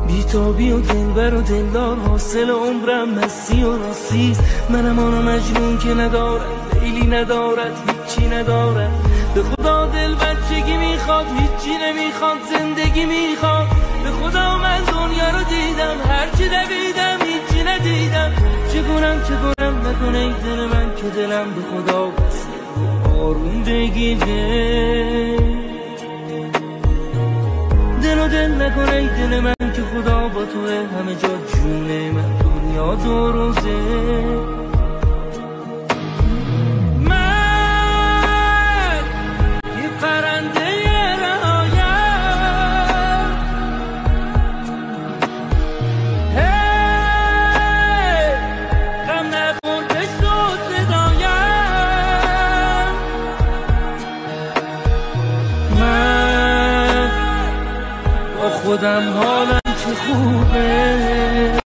بیتابی و دلبر و دلدار، حاصل عمرم مستی و راستی. منم آن مجنون که ندارد لیلی، ندارد هیچی ندارد. به خدا دل بچگی میخواد، هیچی نمیخواد، زندگی میخواد. به خدا من دنیا رو دیدم، هرچی دویدم هیچی ندیدم. چگونم نکنه ای دل من که دلم به خدا بسته آروم بگیره. دل نکنه ای دل من که خدا با توه، همه جا جونه من، دنیا دو روزه. من یه پرنده رهایم، غم نخور بشنو صدایم. من با خودم حالم چه خوبه،